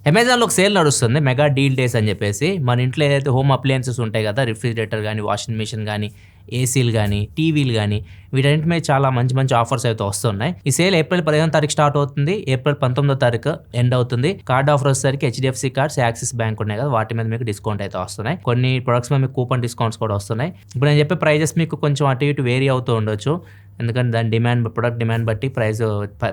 అమెజాన్‌లో ఒక సేల్ నడుస్తుంది. మెగా డీల్ డేస్ అని చెప్పేసి. మన ఇంట్లో ఏదైతే హోమ్ అప్లయెన్సెస్ ఉంటాయి కదా! రిఫ్రిజిరేటర్ గానీ, వాషింగ్ మిషన్ గానీ, ఏసీలు గానీ, టీవీలు గానీ, వీటన్నిటి మీద చాలా మంచి మంచి ఆఫర్స్ అయితే వస్తున్నాయి. ఈ సేల్ ఏప్రిల్ 15వ తారీఖు స్టార్ట్ అవుతుంది. ఏప్రిల్ 19వ తారీఖు ఎండ్ అవుతుంది. కార్డ్ ఆఫర్ వచ్చేసరికి హెచ్‌డీఎఫ్‌సీ కార్డ్స్, యాక్సిస్ బ్యాంక్ ఉన్నాయి కదా! వాటి మీద మీకు డిస్కౌంట్ అయితే వస్తున్నాయి. కొన్ని ప్రొడక్ట్స్ మీద మీకు కూపన్ డిస్కౌంట్స్ కూడా వస్తున్నాయి. ఇప్పుడు నేను చెప్పే ప్రైజెస్ మీకు కొంచెం అటు ఇటు వేరీ అవుతూ ఉండొచ్చు. ఎందుకంటే దాని ప్రొడక్ట్ డిమాండ్ బట్టి ప్రైస్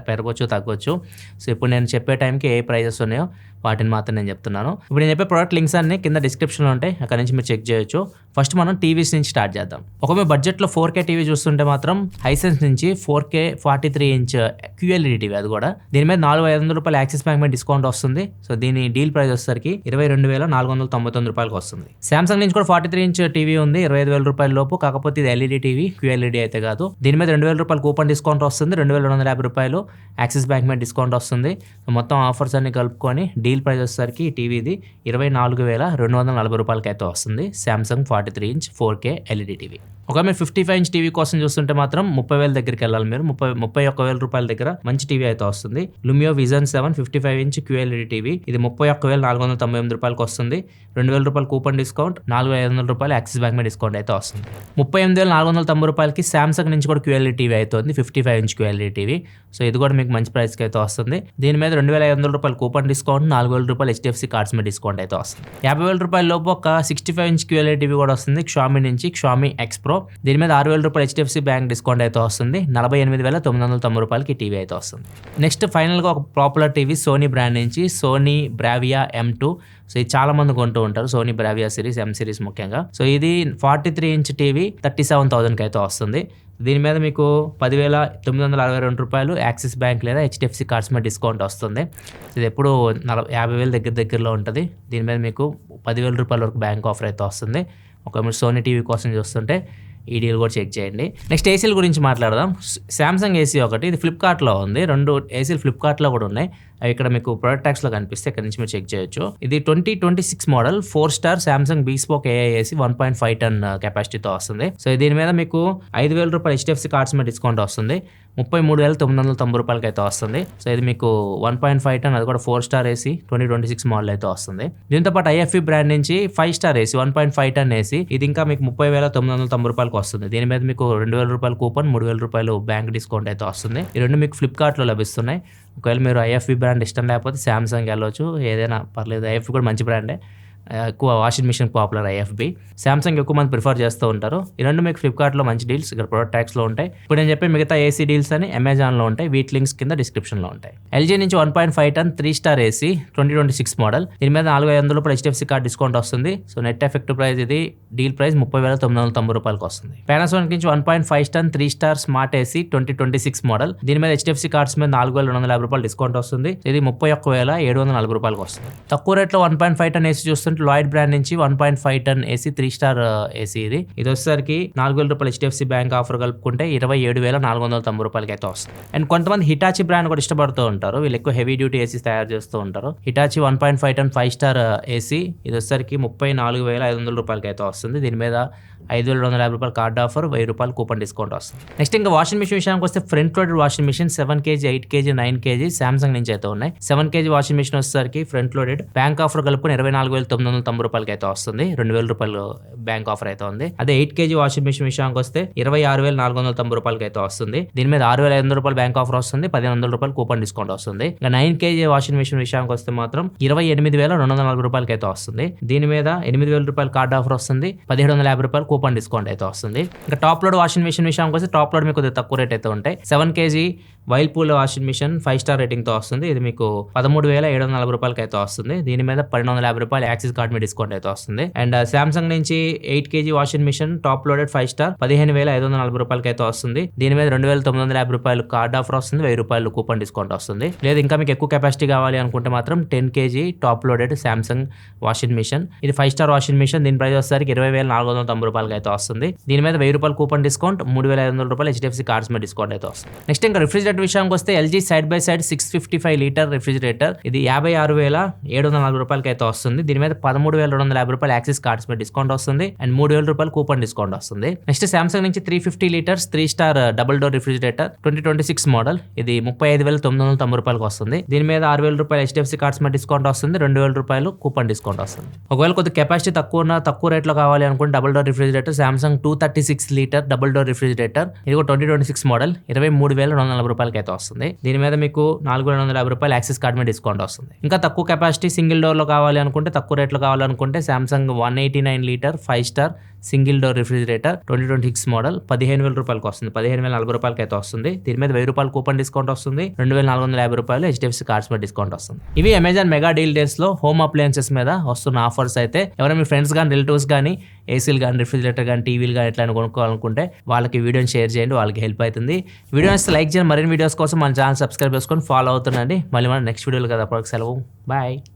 పెరగొచ్చు, తగ్గొచ్చు. సో, ఇప్పుడు నేను చెప్పే టైంకి ఏ ప్రైజెస్ ఉన్నాయో వాటిని మాత్రం నేను చెప్తున్నాను. ఇప్పుడు నేను చెప్పే ప్రొడక్ట్ లింక్స్ అన్ని కింద డిస్క్రిప్షన్‌లో ఉంటాయి. అక్కడ నుంచి మీరు చెక్ చేయొచ్చు. ఫస్ట్ మనం టీవీస్ నుంచి స్టార్ట్ చేద్దాం. ఒకవేళ బడ్జెట్‌లో 4K టీవీ చూస్తుంటే మాత్రం హైసెన్స్ నుంచి 4K 43 ఇంచ్ QLED టీవీ అది కూడా. దీని మీద రూ. 4,500 యాక్సిస్ బ్యాంక్ మీద డిస్కౌంట్ వస్తుంది. సో, దీని డీల్ ప్రైస్ వచ్చేసరికి రూ. 22,499 వస్తుంది. సామ్సంగ్ నుంచి కూడా 43 ఇంచ్ టీవీ ఉంది. రూ. 25,000 లోపు. కాకపోతే ఇది LED టీవీ, QLED అయితే కాదు. దీని మీద రూ. 2,000 కూపన్ డిస్కౌంట్ వస్తుంది. రూ. 2,250 యాక్సిస్ బ్యాంక్ మీద డిస్కౌంట్ వస్తుంది. మొత్తం ఆఫర్స్ అన్ని కలుపుకొని డీల్ ప్రైస్ వచ్చేసరికి ఈ టీవీది రూ. 24,240 అయితే వస్తుంది. Samsung 43 inch 4K LED TV. ఒకవేళ మీరు 55 ఇంచ్ టీవీ కోసం చూస్తుంటే మాత్రం 30,000 దగ్గరికి వెళ్ళాలి మీరు. 31,000 దగ్గర మంచి టీవీ అయితే వస్తుంది. లుమియో విజన్ 7 55 ఇంచ్ QLED టీవీ. ఇది రూ. 31,498 వస్తుంది. రూ. 2,000 కూపన్ డిస్కౌంట్, రూ. 4,500 యాక్సిస్ బ్యాంక్ మీద డిస్కౌంట్ అయితే వస్తుంది. రూ. 38,490 సామ్సంగ్ నుంచి కూడా QLED టీవీ అయితే ఉంది. 55 ఇంచ్ QLED టీవీ. సో, ఇది కూడా మీకు మంచి ప్రైస్కి అయితే వస్తుంది. దీని మీద రూ. 2,500 కూపన్ డిస్కౌంట్, రూ. 4,000 హెచ్‌డీఎఫ్‌సీ కార్డ్స్ మీద డిస్కౌంట్ అయితే వస్తుంది. రూ. 50,000 లోపు ఒక 65 ఇంచ్ QLED టీవీ కూడా వస్తుంది. Xiaomi నుంచి Xiaomi X Pro. దీని మీద రూ. 6,000 హెచ్‌డీఎఫ్‌సీ బ్యాంక్ డిస్కౌంట్ అయితే వస్తుంది. రూ. 48,990 టీవీ అయితే వస్తుంది. నెక్స్ట్ ఫైనల్గా ఒక పాపులర్ టీవీ సోనీ బ్రాండ్ నుంచి సోనీ బ్రావియా M2. సో, ఇది చాలా మంది కొంటూ ఉంటారు. Sony Bravia series, M series ముఖ్యంగా. సో, ఇది 43 ఇంచ్ టీవీ 37,000 అయితే వస్తుంది. దీని మీద మీకు రూ. 10,962 యాక్సిస్ బ్యాంక్ లేదా హెచ్‌డీఎఫ్‌సీ కార్డ్స్ మీద డిస్కౌంట్ వస్తుంది. ఇది ఎప్పుడు 50,000 దగ్గరలో ఉంటుంది. దీని మీద మీకు రూ. 10,000 వరకు బ్యాంక్ ఆఫర్ అయితే వస్తుంది. ఒక మీరు సోనీ టీవీ కోసం చూస్తుంటే ఈ డీల్ కూడా చెక్ చేయండి. నెక్స్ట్ ఏసీల గురించి మాట్లాడదాం. సామ్సంగ్ ఏసీ ఒకటి, ఇది ఫ్లిప్కార్ట్లో ఉంది. 2 ఏసీలు ఫ్లిప్కార్ట్లో కూడా ఉన్నాయి. అవి ఇక్కడ మీకు ప్రొడక్ట్ ట్యాక్స్లో కనిపిస్తే ఇక్కడ నుంచి మీరు చెక్ చేయొచ్చు. ఇది 2026 model 4 star Samsung బీస్పోక్ AI AC 1.5 టన్ కెపాసిటీతో వస్తుంది. సో, దీని మీద మీకు రూ. 5,000 హెచ్‌డీఎఫ్‌సీ కార్డ్స్ మీద డిస్కౌంట్ వస్తుంది. రూ. 33,990 అయితే వస్తుంది. సో, ఇది మీకు 1.5 టన్, అది కూడా 4 స్టార్ ఏసీ 2026 మోడల్ అయితే వస్తుంది. దీంతో పాటు IFE బ్రాండ్ నుంచి 5 స్టార్ ఏసీ 1.5 టన్ ఏసీ, ఇది ఇంకా మీకు రూ. 30,990 వస్తుంది. దీని మీద మీకు రూ. 2,000 కూపన్, రూ. 3,000 బ్యాంక్ డిస్కౌంట్ అయితే వస్తుంది. ఈ రెండు మీకు ఫ్లిప్కార్ట్లో లభిస్తున్నాయి. ఒకవేళ మీరు IFE బ్రాండ్ ఇష్టం లేకపోతే సామ్సంగ్ వెళ్ళవచ్చు, ఏదైనా పర్లేదు. IFE కూడా మంచి బ్రాండే. ఎక్కువ washing machine popular IFB. Samsung ఎక్కువ మంది ప్రిఫర్ చేస్తూ ఉంటారు. ఈ రెండు మీకు ఫ్లిప్కార్ట్లో మంచి డీల్స్ ఇక్కడ ప్రొడక్ట్ ట్యాక్స్లో ఉంటాయి. ఇప్పుడు నేను చెప్పే మిగతా ఏసీ డీల్స్ అని అమెజాన్లో ఉంటాయి. వీటి లింక్స్ కింద డిస్క్రిప్షన్లో ఉంటాయి. LG నుంచి 1.5 టన్ 3 స్టార్ ఏసీ 2026 మోడల్. దీని మీద రూ. 4,500 హెచ్‌డీఎఫ్‌సీ కార్డ్ డిస్కౌంట్ వస్తుంది. సో, నెట్ ఎఫెక్టివ్ ప్రైస్ ఇది డీల్ ప్రైస్ రూ. 30,990 వస్తుంది. పానాసోనిక్ నుంచి 1.5 టన్ 3 స్టార్ స్మార్ట్ ఏసీ 2026 మోడల్. దీని మీద హెచ్‌డీఎఫ్‌సీ కార్డ్స్ మీద రూ. 4,250 డిస్కౌంట్ వస్తుంది. ఇది రూ. 31,740 వస్తుంది. తక్కువ రేట్లో 1.5 టన్ ఏసీ చూస్తుంటే లాయిడ్ బ్రాండ్ నుంచి 1.5 టన్ ఏసీ 3 స్టార్ ఏసీ ఇది వచ్చేసరికి రూ. 4,000 హెచ్‌డీఎఫ్‌సీ బ్యాంక్ ఆఫర్ కలుపుకుంటే రూ. 27,490 అయితే వస్తుంది. అండ్ కొంతమంది హిటాచి బ్రాండ్ కూడా ఇష్టపడుతూ ఉంటారు. వీళ్ళు ఎక్కువ హెవీ డ్యూటీ ఏసీ తయారు చేస్తూ ఉంటారు. హిటాచి 1.5 టన్ 5 స్టార్ ఏసీ ఇది వచ్చేసరికి రూ. 34,500 అయితే వస్తుంది. దీని మీద రూ. 5,250 కార్డ్ ఆఫర్, రూ. 1,000 కూపన్ డిస్కౌంట్ వస్తుంది. నెక్స్ట్ ఇంకా వాషింగ్ మిషన్ విషయానికి వస్తే front loaded washing machine 7 kg 8 kg 9 kg Samsung నుంచి అయితే ఉన్నాయి. 7 kg వాషింగ్ మిషన్ వచ్చేసరికి ఫ్రంట్ లోడెడ్ బ్యాంక్ ఆఫర్ కలుపుకొని రూ. 24,990 అయితే వస్తుంది. రూ. 2,000 బ్యాంక్ ఆఫర్ అయితే ఉంది. అదే 8 kg వాషింగ్ మిషన్ విషయానికి వస్తే రూ. 26,490 అయితే వస్తుంది. దీని మీద రూ. 6,500 బ్యాంక్ ఆఫర్ వస్తుంది. రూ. 1,100 కూపన్ డిస్కౌంట్ వస్తుంది. ఇంకా 9 kg వాషింగ్ మిషన్ విషయానికి వస్తే మాత్రం రూ. 28,240 అయితే వస్తుంది. దీని మీద రూ. 8,000 కార్డ్ ఆఫర్ వస్తుంది. రూ. 1,750 కూపన్ డిస్కౌంట్ అయితే వస్తుంది. ఇంకా టాప్ లోడ్ వాషింగ్ మిషన్ విషయానికి వస్తే టాప్ లోడ్ మీకు తక్కువ రేట్ అయితే ఉంటాయి. 7 kg Whirlpool washing machine 5 star rating తో వస్తుంది. ఇది మీకు రూ. 13,740 అయితే వస్తుంది. దీని మీద రూ. 1,250 యాక్సిస్ కార్డ్ మీద డిస్కౌంట్ అయితే వస్తుంది. అండ్ సామ్సంగ్ నుంచి 8 kg washing machine top loaded 5 star రూ. 15,540 అయితే వస్తుంది. దీని మీద రూ. 2,950 కార్డ్ ఆఫర్ వస్తుంది. రూ. 1,000 కూపన్ డిస్కౌంట్ వస్తుంది. లేదు ఇంకా మీకు ఎక్కువ కెపాసిటీ కావాలి అనుకుంటే మాత్రం 10 kg top loaded Samsung washing machine, ఇది 5 స్టార్ వాషింగ్ మిషన్. దీని ప్రైస్ వచ్చేసరికి రూ. 20,490 అయితే వస్తుంది. దీని మీద రూ. 1,000 కూపన్ డిస్కౌంట్, రూ. 3,500 హెచ్‌డీఎఫ్‌సీ కార్డ్స్ మీద డిస్కౌంట్ అయితే వస్తుంది. నెక్స్ట్ ఇంకా రిఫ్రిజిరేటర్ రిఫ్రిజిరేటర్ విషయానికి వస్తే LG side by side 655 litre refrigerator, ఇది 56,740 రూపాయలకి అయితే వస్తుంది. దీని మీద 13,250 రూపాయలు యాక్సిస్ కార్డ్స్ మీద డిస్కౌంట్ వస్తుంది అండ్ 3,000 రూపాయలు కూపన్ డిస్కౌంట్ వస్తుంది. నెక్స్ట్ సామ్సంగ్ నుంచి 350 litres 3 star double door refrigerator 2026 model, ఇది 35,990 రూపాయలకి వస్తుంది. దీని మీద 6,000 రూపాయలు హెచ్డిఎఫ్సి కార్డ్స్ మీద డిస్కౌంట్ వస్తుంది, 2,000 రూపాయలు కూపన్ డిస్కౌంట్ వస్తుంది. ఒకవేళ కొద్ది కెపాసిటీ తక్కువ రేట్లో కావాలి అనుకుంటే double door refrigerator Samsung 236 litre double door refrigerator, ఇది కూడా 2026 మోడల్, 23,240 రూపాయలకి అయితే వస్తుంది. దీని మీద మీకు 4,250 రూపాయలు యాక్సిస్ కార్డ్ మీద డిస్కౌంట్ వస్తుంది. ఇంకా తక్కువ కెపాసిటీ సింగిల్ డోర్ లో కావాలి అనుకుంటే, తక్కువ రేట్లో కావాలనుకుంటే Samsung 189 litre 5 star single door refrigerator 2026 model 15,000 రూపాయలకి వస్తుంది, 15,040 రూపాయలకి అయితే వస్తుంది. దీని మీద 1,000 రూపాయలు కూపన్ డిస్కౌంట్ వస్తుంది, 2,450 రూపాయలు హెచ్డిఎఫ్సి కార్డ్స్ మీద డిస్కౌంట్ వస్తుంది. ఇవి అమెజాన్ మెగా డీల్ డేస్ లో హోమ్ అప్లయన్సెస్ మీద వస్తున్న ఆఫర్స్. అయితే ఎవరైనా మీ ఫ్రెండ్స్ కానీ రిలేటివ్స్ కానీ ఏసీలు కానీ రిఫ్రిజిరేటర్ కానీ టీవీలు కానీ ఎట్లా కొనుక్కోవాలనుకుంటే వాళ్ళకి వీడియోని షేర్ చేయండి, వాళ్ళకి హెల్ప్ అవుతుంది. వీడియో నచ్చితే లైక్ చేయండి, మరిన్ని వీడియోస్ కోసం మన ఛానల్ సబ్స్క్రైబ్ చేసుకొని ఫాలో అవుతుండండి. మళ్ళీ మనం నెక్స్ట్ వీడియోలో కదా, అప్పటికి సెలవు, బాయ్.